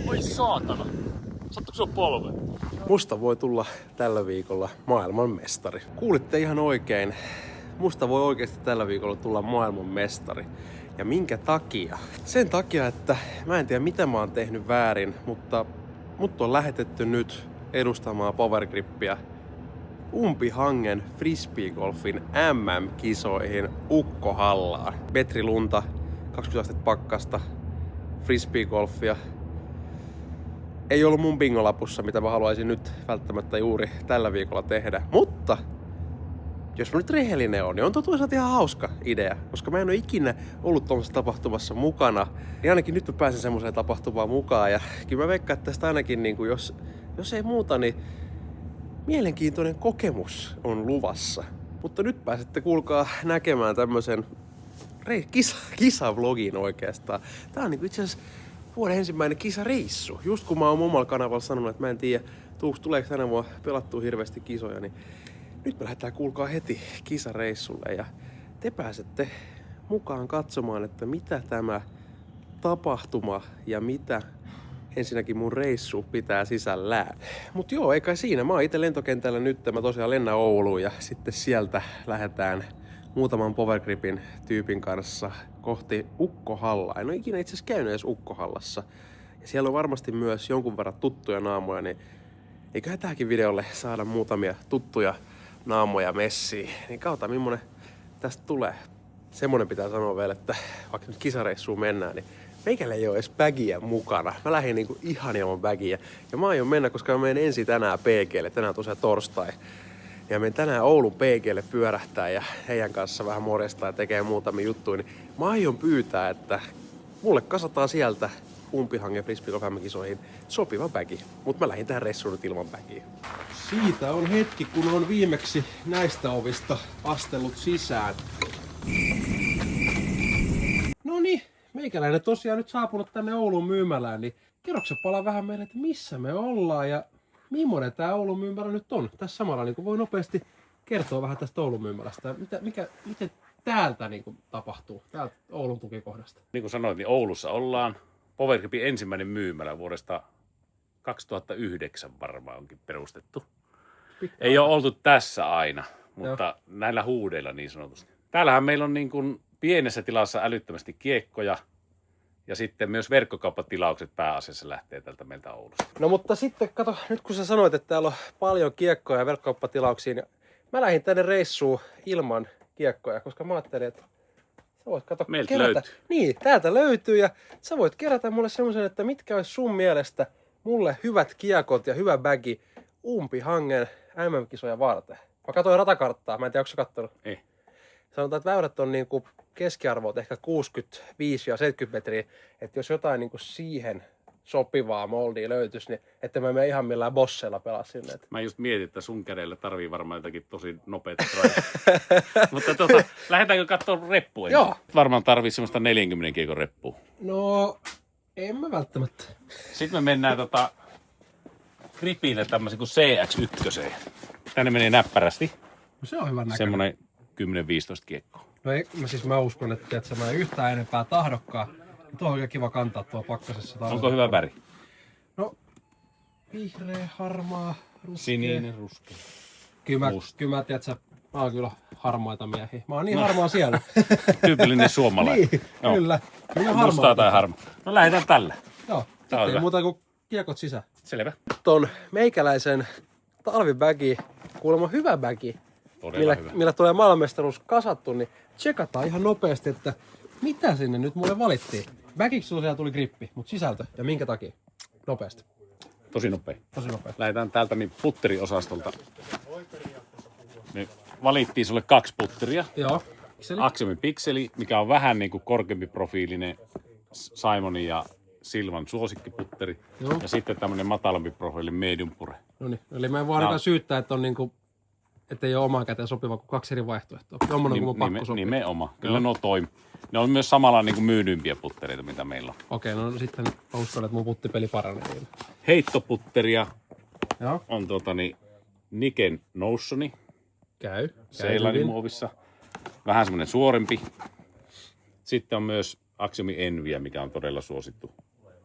Oi saatana. Sattuiko se on polve? Musta voi tulla tällä viikolla maailmanmestari. Kuulitte ihan oikein. Musta voi oikeasti tällä viikolla tulla maailmanmestari. Ja minkä takia? Sen takia, että mä en tiedä mitä mä oon tehnyt väärin, mutta mut on lähetetty nyt edustamaan Powergrippiä Umpihangen frisbeegolfin MM-kisoihin Ukkohallaan. Metri lunta, 20 astetta pakkasta, frisbeegolfia. Ei ollut mun bingolapussa, mitä mä haluaisin nyt välttämättä juuri tällä viikolla tehdä. Mutta jos mä nyt rehellinen on, niin on toisaalta ihan hauska idea. Koska mä en ole ikinä ollut tuollaisessa tapahtumassa mukana. Niin ainakin nyt mä pääsen semmoiseen tapahtumaan mukaan. Ja kyllä mä veikkaan, että tästä ainakin, niin kuin jos ei muuta, niin mielenkiintoinen kokemus on luvassa. Mutta nyt pääsette kuulkaa näkemään tämmöisen kisavlogin oikeastaan. Tää on niin itse asiassa vuoden ensimmäinen kisareissu. Just kun mä oon omalla kanavalla sanonut, että mä en tiedä, tuleeko tänä vuonna pelattua hirveästi kisoja, niin nyt me lähdetään kuulkaa heti kisareissulle ja te pääsette mukaan katsomaan, että mitä tämä tapahtuma ja mitä ensinnäkin mun reissu pitää sisällään. Mut joo, ei kai siinä. Mä oon itse lentokentällä nyt. Mä tosiaan lennän Ouluun ja sitten sieltä lähdetään muutaman Powergripin tyypin kanssa kohti Ukkohallaa. En ole ikinä itse asiassa käynyt edes Ukkohallassa. Ja siellä on varmasti myös jonkun verran tuttuja naamoja, niin eiköhän tähänkin videolle saada muutamia tuttuja naamoja messiin. Niin kautta millainen tästä tulee. Semmonen pitää sanoa vielä, että vaikka nyt kisareissuun mennään, niin meikällä ei ole edes bagia mukana. Mä lähdin niinku ihan ilman bagia. Ja mä aion mennä, koska mä menen ensin tänään PG:lle. Tänään tosiaan torstai. Ja menen tänään Oulun PG:lle pyörähtää ja heidän kanssa vähän morjestaa ja tekee muutamia juttuja. Niin mä aion pyytää, että mulle kasataan sieltä Umpihangen frisbeegolf-kisoihin sopiva bagi. Mut mä lähdin tähän reissuun nyt ilman bagia. Siitä on hetki, kun on viimeksi näistä ovista astellut sisään. Noniin. Meikäläinen tosiaan nyt saapunut tänne Oulun myymälään, niin kerroksä palaa vähän meille, että missä me ollaan ja millainen tää Oulun myymälä nyt on. Tässä samalla niin voi nopeasti kertoa vähän tästä Oulun myymälästä. Miten täältä niin tapahtuu, täältä Oulun tukikohdasta? Niin kuin sanoit, niin Oulussa ollaan. Powergripin ensimmäinen myymälä vuodesta 2009 varmaan onkin perustettu. Ei ole oltu tässä aina, mutta näillä huudeilla niin sanotusti. Täällähän meillä on niin kuin pienessä tilassa älyttömästi kiekkoja ja sitten myös verkkokauppatilaukset pääasiassa lähtee tältä meiltä Oulusta. No mutta sitten kato, nyt kun sä sanoit, että täällä on paljon kiekkoja ja verkkokauppatilauksia, niin mä lähdin tänne reissuun ilman kiekkoja, koska mä ajattelin, että sä voit meiltä kerätä. Löytyy. Niin, täältä löytyy ja sä voit kerätä mulle semmoisen, että mitkä olisi sun mielestä mulle hyvät kiekot ja hyvä bagi Umpihangen MM-kisoja varten. Mä katsoin ratakarttaa, mä en tiedä, onko sä kattonut? Ei. Sanotaan, että väylät on niinku keskiarvoit ehkä 65 ja 70 metriä, että jos jotain niinku siihen sopivaa moldia löytyisi, niin että mä menen ihan millään bosseilla pelaa sinne. Mä just mietin, että sun kädellä tarvii varmaan jotakin tosi nopeita trajaa. Mutta lähdetäänkö katsomaan reppua? Joo. Varmaan tarvii semmoista 40 kiekon reppua. No, en mä välttämättä. Sitten me mennään gripille tämmöisen kuin CX1. Tänne menee näppärästi. No se on hyvä näköinen. Semmoinen 10-15 kiekkoa. No ei, mä uskon, että mä en yhtään enempää tahdokkaan. Tuo on oikein kiva kantaa tuo pakkasessa. Onko hyvä väri? No, vihreä, harmaa, ruskea. Sininen, ruskea. Kyllä mä tiedät, mä oon kyllä harmaita miehiä. Mä oon niin harmaa siellä. Tyypillinen suomalainen. Niin, Joo. kyllä. Mustaa tai harmaa. No lähdetään tällä. Joo, Tää on ei hyvä. muuta kuin kiekot sisään. Selvä. Ton meikäläisen talvibägi, kuulemma hyvä bägi, Todella hyvä. millä tulee maailmanmestaruus kasattu, niin tsekataan ihan nopeasti, että mitä sinne nyt mulle valittiin. Bägiksi tosiaan tuli grippi, mutta sisältö ja minkä takia? Nopeasti. Tosi nopea. Tosi nopeasti. Lähdetään täältä niin putteriosastolta. Me valittiin sulle 2 putteria. Joo. Axiomin Pixeli, mikä on vähän niin kuin korkeampi profiilinen Simonin ja Silvan suosikkiputteri. Joo. Ja sitten tämmönen matalampi profiilin medium pure. No niin, eli mä en voi ainakaan syyttää, että on niinku, ettei ole omaan käteen sopiva kuin 2 eri vaihtoehtoa. Tommonen kun mun pakko sopii. Nimenomaan. Kyllä ne on Ne on myös samalla niin kuin myydympiä puttereita, mitä meillä on. Okei, no sitten mä uskon, että mun puttipeli paranee. Heittoputteria Joo. on Niken Notioni. Käy Seilanimuovissa. Vähän semmonen suorempi. Sitten on myös Axiomin Enviä, mikä on todella suosittu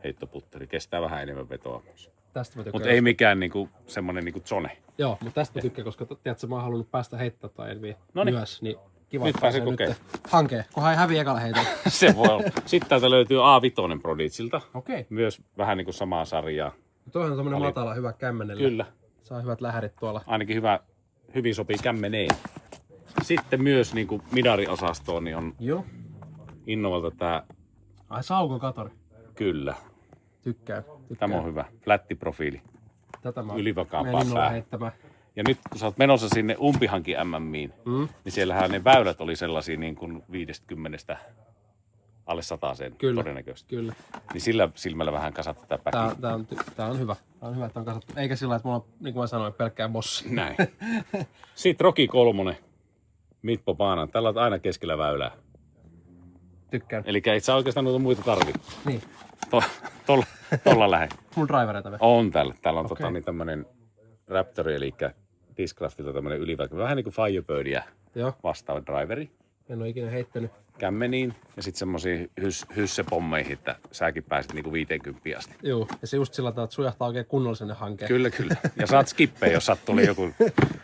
heittoputteri. Kestää vähän enemmän vetoa myös. Tästä mä tykkään. Mutta ei mikään niinku, semmonen niinku zone. Joo, mutta tästä mä tykkään, koska tiedätkö, mä oon halunnut päästä heittää tai Enviä myös, niin kiva. Nyt pääsee kokeilemaan. Hankee, kunhan ei häviä ekalla heitolla. Se voi olla. Sitten täältä löytyy A5 Prodigilta. Okei. Myös vähän niinku samaa sarjaa. Toihan on tommonen matala, hyvä kämmenelle. Kyllä. Saa hyvät lähärit tuolla. Ainakin hyvin sopii kämmeneen. Sitten myös niinku midari-osastoon niin on Joo. Innovalta tää. Ai Saukon katori. Kyllä. Tykkään. Tämä on hyvä. Flättiprofiili. Tätä mä Ylivakaan pää. heittämään. Ja nyt kun sä oot menossa sinne umpihanki MMiin, niin siellähän ne väylät oli sellaisia niin kuin 50 alle 100 todennäköisesti. Kyllä. Niin sillä silmällä vähän kasat tätä päkiä. Tää on hyvä. Tää on hyvä, että on kasattu. Eikä sillä, että mulla on, niin kuin mä sanoin, pelkkää bossi. Näin. Sitten Roki 3. Mitpo Paanan. Tällä on aina keskellä väylää. Tykkään. Eli et sä oikeastaan noita muita tarvii. Niin. Tolla lähe. Mun drivereita vielä. On täällä. Täällä on Okei. niin tämmönen Raptori, eli Discraftilta tämmönen yliväkö. Vähän niinku Firebirdia Joo. vastaava driveri. En oo ikinä heittänyt. Kämmeniin ja sitten semmoisiin hyssepommeihin, että säkin pääsit niinku 50 asti. Joo. Ja se just sillä tavalla, että sujahtaa oikein kunnollisen hankkeen. Kyllä. Ja saat skippejä, jos sattuu joku.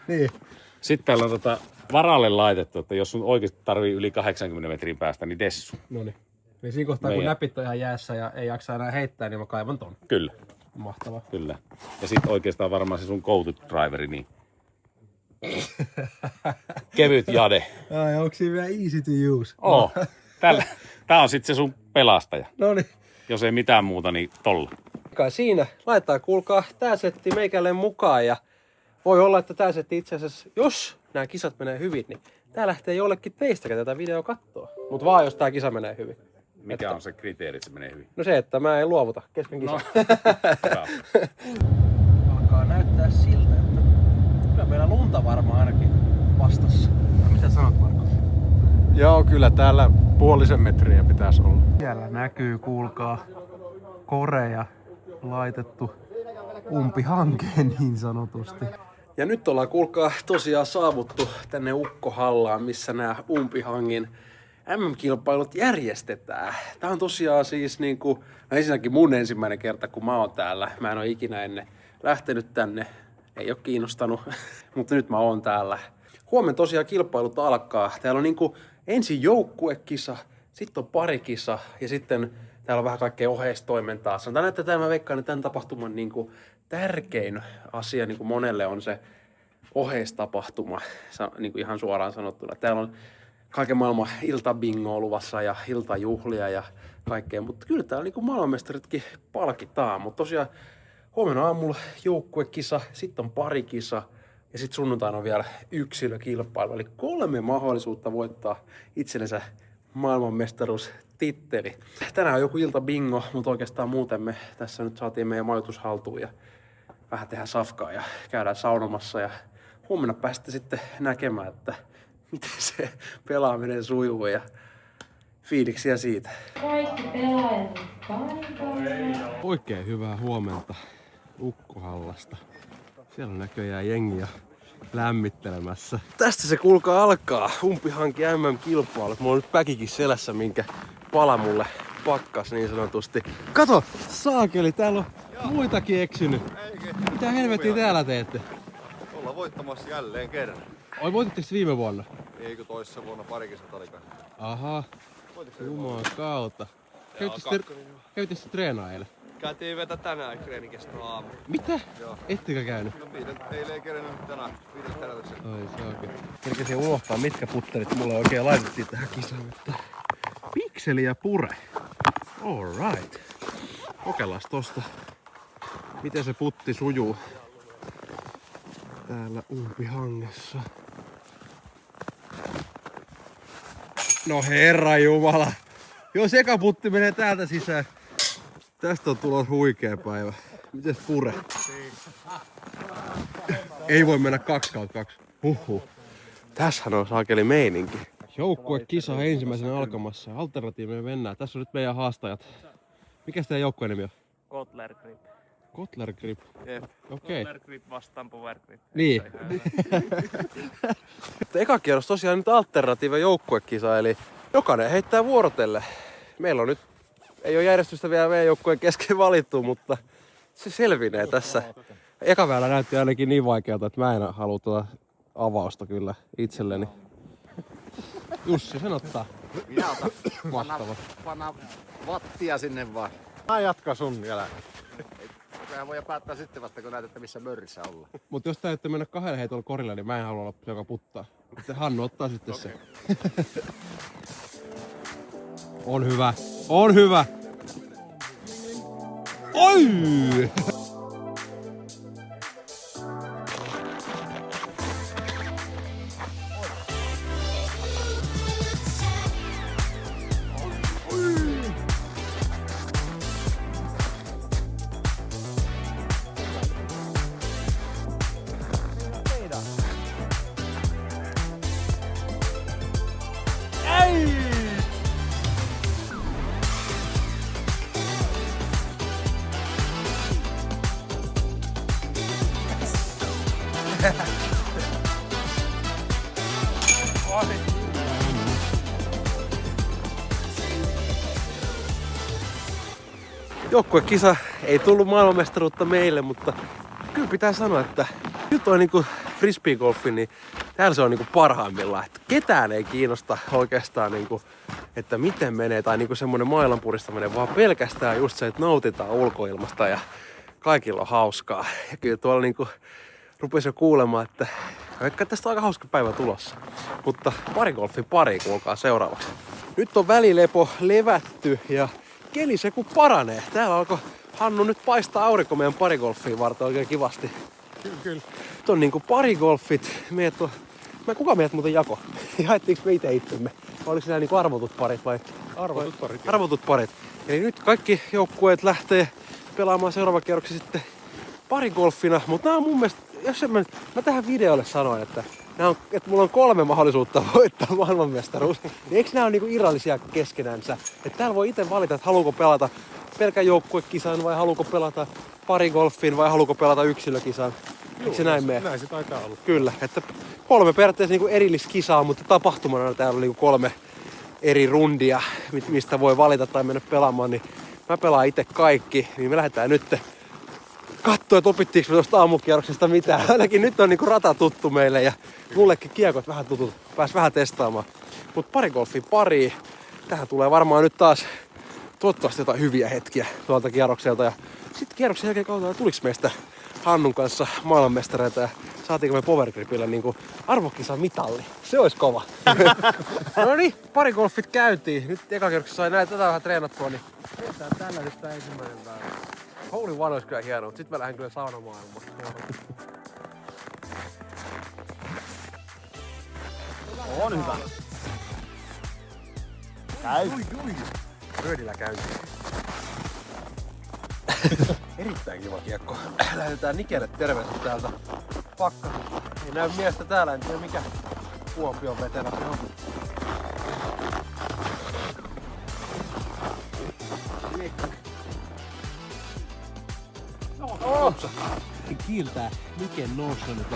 Niin. Sitten täällä on varalle laitettu, että jos sun oikeasti tarvii yli 80 metrin päästä, niin dessu. Noniin. Niin siinä kohtaa, kun näpit on ihan jäässä ja ei jaksa enää heittää, niin mä kaivan ton. Kyllä. Mahtavaa. Kyllä. Ja sitten oikeastaan varmaan se sun go-to-driveri, niin kevyt jade. Ai, onko siinä vielä easy to use? Tää on sitten se sun pelastaja. Noniin. Jos ei mitään muuta, niin tolla. Kai siinä. Laitetaan, kuulkaa, tää setti meikälle mukaan ja voi olla, että tää setti itse asiassa, jos nämä kisat menee hyvin, niin tää lähtee jollekin teistä, ketä tätä videoa kattoo. Mut vaan jos tää kisa menee hyvin. Mikä on se kriteeri, että se menee hyvin? No se, että mä en luovuta kesken kisan. Hyvä. Alkaa näyttää siltä, että kyllä meillä lunta varmaan ainakin vastassa. Mitä sanot, Marko? Joo, kyllä täällä 0,5 metriä pitäisi olla. Siellä näkyy, kuulkaa, koreja laitettu umpihankeen niin sanotusti. Ja nyt ollaan, kuulkaa, tosiaan saavuttu tänne Ukkohallaan, missä nämä umpihangin MM-kilpailut järjestetään. Tää on tosiaan siis niinku, ensinnäkin mun ensimmäinen kerta, kun mä oon täällä. Mä en oo ikinä ennen lähtenyt tänne. Ei oo kiinnostanut, mutta nyt mä oon täällä. Huomenna tosiaan kilpailut alkaa. Täällä on niinku ensin joukkuekisa, sitten on parikisa ja sitten täällä on vähän kaikkea oheistoimintaa. Sanotaan, että tämä veikkaan, että tämän tapahtuman niinku tärkein asia niinku monelle on se oheistapahtuma, niinku ihan suoraan sanottuna. Täällä on kaiken maailman iltabingoa luvassa ja iltajuhlia ja kaikkea, mutta kyllä täällä niinku maailmanmestaritkin palkitaan. Mutta tosiaan huomenna aamulla joukkuekisa, sitten on parikisa ja sitten sunnuntaina on vielä yksilökilpailu. Eli 3 mahdollisuutta voittaa itsellensä maailmanmestaruustitteli. Tänään on joku iltabingo, mutta oikeastaan muuten me tässä nyt saatiin meidän majoitus haltuun ja vähän tehdään safkaa ja käydään saunomassa ja huomenna päästä sitten näkemään, että miten se pelaaminen sujuu ja fiiliksiä siitä. Kaikki pelaajat paikalla. Oikein hyvää huomenta Ukkohallasta. Siellä on näköjään jengiä lämmittelemässä. Tästä se kuulkaa alkaa. Umpihanki MM-kilpailut. Mulla on nyt päkikin selässä, minkä pala mulle pakkas niin sanotusti. Kato! Saakeli, täällä on muitakin eksynyt. Mitä helvettiä täällä teette? Ollaan voittamassa jälleen kerran. Oi, voititteko viime vuonna? Eikö toissa vuonna parikin satalikas? Aha. Jumalan kautta. Kävitte sitten treenaa eilen? Käytiin vetä tänään treeni kestää aamu. Mitä? Joo. Ettekö käynyt? No eilen ei kerennyt tänään 5 herätyksen. Ai saakeli. Kerkesin unohtaa, mitkä putterit mulle oikein laitettiin tähän kisaan, mutta pikseli ja pure. Alright. Kokeillaan tosta, miten se putti sujuu täällä umpihangessa. No herra jumala. Jos eka putti menee täältä sisään, tästä on tulos huikea päivä. Mites pure? Ei voi mennä 2/2. Huhhuh. Tässähän on saakeli meininki. Joukkuekisa ensimmäisenä alkamassa. Alternatiivinen mennään. Tässä on nyt meidän haastajat. Mikäs teidän joukkueen nimi on? Kotler Grip. Kotler Grip. Jep. Okei. Kotler Grip vastaan Power Grip. Niin. Eka kierros tosiaan nyt alternatiivinen joukkuekisa, eli jokainen heittää vuorotelle meillä on nyt, ei ole järjestystä vielä meidän joukkueen kesken valittu, mutta se selvinee tässä. Eka väylä näytti ainakin niin vaikealta, että mä en halua tuota avausta kyllä itselleni. Jussi, sen ottaa. Minä otan. Mahtavaa. Panna vattia sinne vaan. Mä jatkan sun jälkeen. Sehän voi päättää sitten vasta, kun näet, että missä mörrissä ollaan. Mutta jos täytyy mennä kahdella heitolla korille, niin mä en halua olla se, joka puttaa. Sitten Hannu ottaa sitten se. On hyvä. On hyvä. Oi! Joukkuekisa ei tullut maailmanmestaruutta meille, mutta kyllä pitää sanoa, että nyt on niinku frisbeegolfi, niin täällä se on niinku parhaimmillaan. Että ketään ei kiinnosta oikeastaan, niinku, että miten menee tai niinku semmoinen mailanpuristaminen, vaan pelkästään just se, että nautitaan ulkoilmasta ja kaikilla on hauskaa. Ja kyllä tuolla niinku rupesi jo kuulemaan, että vaikka tästä on aika hauska päivä tulossa. Mutta parigolfi pari, kuulkaa seuraavaksi. Nyt on välilepo levätty ja keli se kun paranee. Täällä alkoi Hannu nyt paistaa aurinko meidän parigolfiin varten oikein kivasti. Kyllä. Nyt on niinku parigolfit. Kuka meidät muuten jako? Jaettiinko me itsemme? Oliko nämä niinku arvotut parit vai? Arvotut parit. Arvotut parit. Eli nyt kaikki joukkueet lähtee pelaamaan seuraava kierroksi sitten parigolfina. Mutta nämä on mun mielestä, mä tähän videolle sanoin, että mulla on 3 mahdollisuutta voittaa maailmanmestaruus. Niin eikö nämä ole niinku irrallisia keskenänsä? Että täällä voi itse valita, että haluuko pelata pelkän joukkuekisan vai haluuko pelata parigolfin vai haluuko pelata yksilökisan. Eikö se näin mene? Näin se taitaa olla. Kyllä, että 3 periaatteessa niinku erilliskisaa, mutta tapahtumana täällä on niinku 3 eri rundia, mistä voi valita tai mennä pelaamaan. Niin mä pelaan itse kaikki, niin me lähdetään nyt katsoa, että opittiinko me tuosta aamukierroksesta mitään. Ainakin nyt on niinku rata tuttu meille ja mullekin kiekot vähän tutut. Pääs vähän testaamaan. Mut parigolfin pari. Tähän tulee varmaan nyt taas toivottavasti jotain hyviä hetkiä tuolta kierrokselta. Ja sitten kierroksen jälkeen katsotaan, tuliko meistä Hannun kanssa maailmanmestareita ja saatiinko me powergripillä niinku arvokisan mitalli. Se olisi kova. No niin, parigolfit käytiin. Nyt eka kierroksessa sai näitä tätä vähän treenattua, niin teetään tällä nyt tää ensimmäinen päivä. Holy one olisi kyllä hieno, mutta sit mä lähden kyllä saunamaailmaan. On hyvä. Käy. Röydillä käyntiin. Erittäin kiva kiekko. Lähdetään Nikelle terveiset täältä Pakkasesta. Ei näy miestä täällä, en tiedä mikä Kuopion vetelä se on. Kiiltää Niken noussut nyt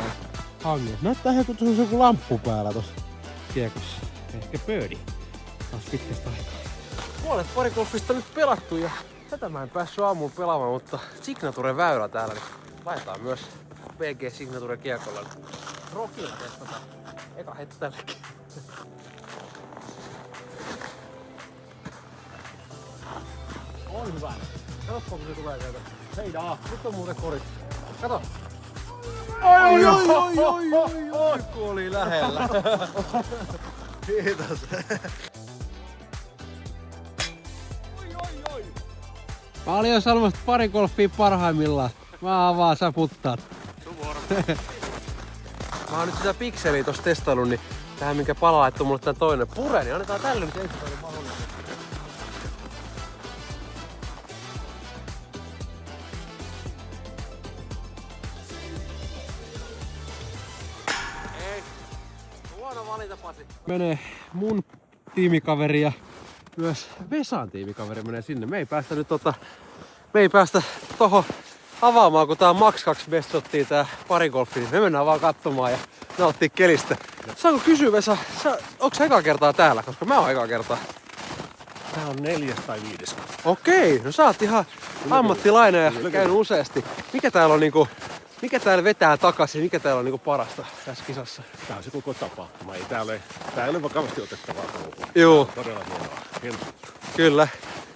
hanget. Näyttää ihan kun tuossa joku lamppu päällä tossa kiekossa. Ehkä birdie. Taas pitkästä aikaa. Puolet parigolfista nyt pelattu ja tätä mä en päässyt aamuun pelaamaan, mutta Signature-väylä täällä, niin laitetaan myös BG Signature kiekolla. Rokilla testataan. Eka heitto tällekin. On hyvä. Katsotaan kun se tulee sieltä. Heidaa. Nyt on muuten korit. Kato. Oi, kun oli lähellä. Kiitos. Paljon Salmasta parigolfia parhaimmillaan. Mä avaan, sä puttaat. Mä oon nyt sitä pikseliä tossa testaillut, niin tähän minkä pala laittu mulle tän toinen pure, niin annetaan tälle nyt ensimmäinen mahdollisuus. Ei. Huono valinta, Pasi. Menee mun tiimikaveri ja myös Vesan tiimikaveri menee sinne. Me ei päästä tohon avaamaan, kun tää on Max 2 best shottia tää parigolfi, niin me mennään vaan katsomaan ja nauttii kelistä. Saanko kysyä, Vesa, onko sä eka kertaa täällä? Koska mä oon eka kertaa. Tää on 4. tai 5. Okei, no sä oot ihan ammattilainen ja käynyt useasti. Mikä täällä vetää takaisin? Mikä täällä on niinku parasta tässä kisassa? Tää on se koko tapahtuma. Tää ei ole vakavasti otettavaa touhua. Joo. Todella hienoa. Kyllä.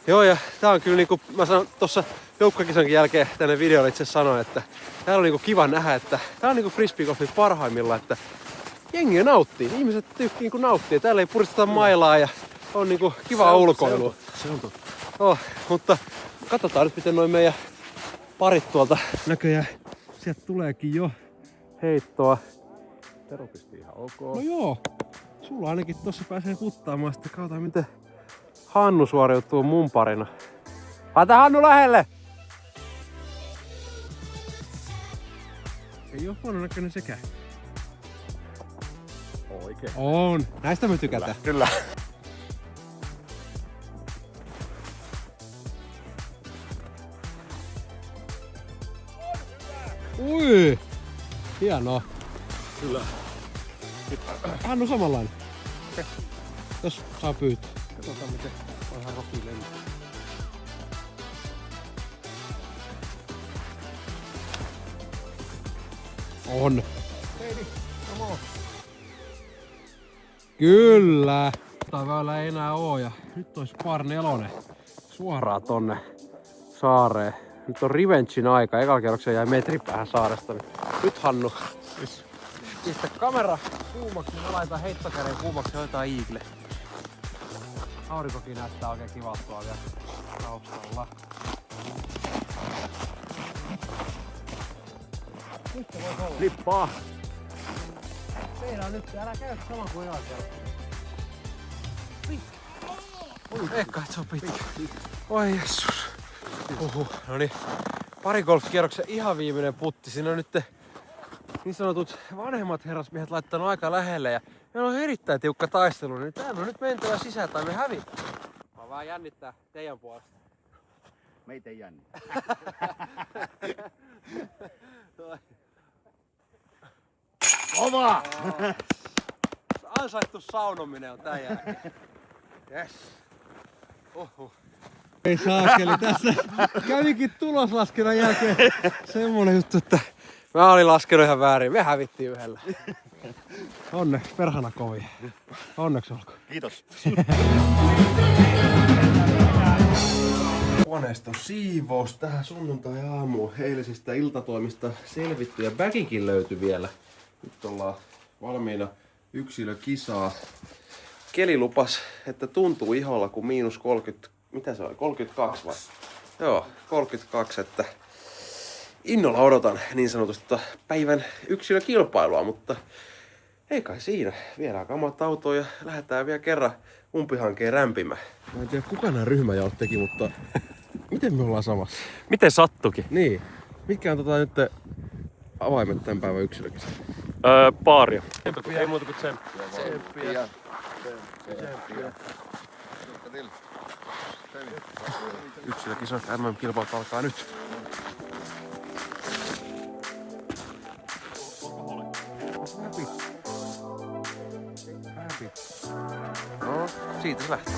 Joo, ja tää on kyllä niinku, mä sanon tuossa joukkokisankin jälkeen tänne videolle itse sanoin, että täällä on niinku kiva nähdä, että tää on niinku frisbeegolfin parhaimmillaan, että jengi nauttii, ihmiset niinku nauttii. Täällä ei puristeta mailaa ja on niinku kiva ulkoilu. Se on totta. Oh, mutta katsotaan nyt miten noin meidän parit tuolta näköjään. Sieltä tuleekin jo heittoa. Tero pisti ihan ok. No joo, sulla ainakin tossa pääsee puttaamaan. Sitten katsotaan miten Hannu suoriutuu mun parina. Laita Hannu lähelle! Ei oo huono näköinen sekään. Oikein. On. Näistä me tykätään. Kyllä. Ui! Hienoa. Kyllä. Hannu samanlainen. Jos saa pyytää. Katsotaan miten vanha Roki lentää. On. Kyllä. Tää väylä ei enää oo ja nyt olisi par 4 suoraan tonne saareen. Nyt on revengein aika. Ekalla kerroksella jäi metri päähän saaresta. Niin nyt Hannu. Pistä kamera kuumaksi, niin mä laitan heittokäden kuumaksi ja hoitaa iigle. Aurinkokin näyttää oikein kivalta tuolla vielä taustalla. Nyt se vois olla. Lippaa. Tehdään nyt, älä käy sama kuin jälkeen. Eikä, et se on pitkä. Oi jessus. Noniin. Pari golf-kierroksen ihan viimeinen putti. Siinä on nyt niin sanotut vanhemmat herrasmiehet laittanut aika lähelle ja meillä on erittäin tiukka taistelu. Niin täällä on nyt mentävä sisään tai me hävitään. Mä vähän jännittää teidän puolesta. Meitä ei jännittää. Kova! Ansaittu saunominen on tän jälkeen. Yes. Ei saakeli, tässä kävikin tuloslaskennan jälkeen semmonen juttu, että mä olin laskenut ihan väärin. Me hävittiin yhdellä. Onne, perhana kovia. Onneksi olkoon. Kiitos. Huoneiston siivous tähän sunnuntai-aamuun eilisistä iltatoimista selvitty ja väkikin löytyi vielä. Nyt ollaan valmiina yksilökisaa. Keli lupas, että tuntuu iholla kuin miinus 30, mitä se oli, 32 vai? Joo, 32, että innolla odotan niin sanotusta päivän yksilökilpailua, mutta ei kai siinä. Viedään kamat autoon ja lähdetään vielä kerran umpihankeen rämpimään. Mä en tiedä kuka nämä ryhmäjaot teki, mutta miten me ollaan samassa? Miten sattukin? Niin. Mitkä on nyt avaimet tämän päivän yksilökisa? Paaria. Ei muuta kuin sen. Tsemppiä. Yksilökisat MM-kilpailut alkaa nyt. No, siitä se lähtee.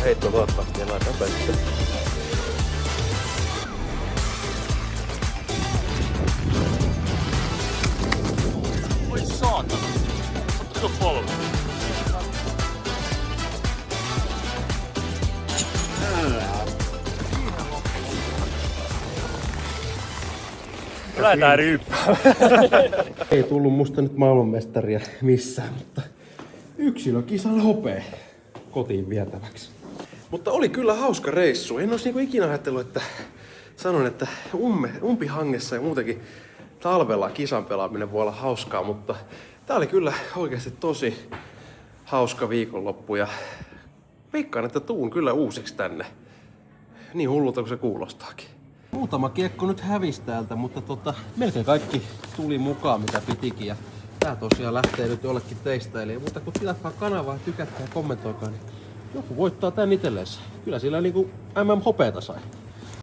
heitto toivottavasti enää pönttä. Oi saatana. Ottiko polvi? Lähetään ryyppään. Ei tullut musta nyt maailmanmestaria missään, mutta yksilökisan hopea kotiin vietäväksi. Mutta oli kyllä hauska reissu. En olisi niinku ikinä ajatellut, että sanon, että umpihangessa ja muutenkin talvella kisan pelaaminen voi olla hauskaa, mutta tää oli kyllä oikeasti tosi hauska viikonloppu ja veikkaan, että tuun kyllä uusiksi tänne. Niin hullulta kuin se kuulostaakin. Muutama kiekko nyt hävisi täältä, mutta melkein kaikki tuli mukaan mitä pitikin. Ja tää tosiaan lähtee nyt jollekin teistä. Eli muuta kuin tilatkaa kanavaa, tykätkää ja kommentoikaa, niin joku voittaa tän itselleensä. Kyllä sillä niinku MM-hopeeta sai.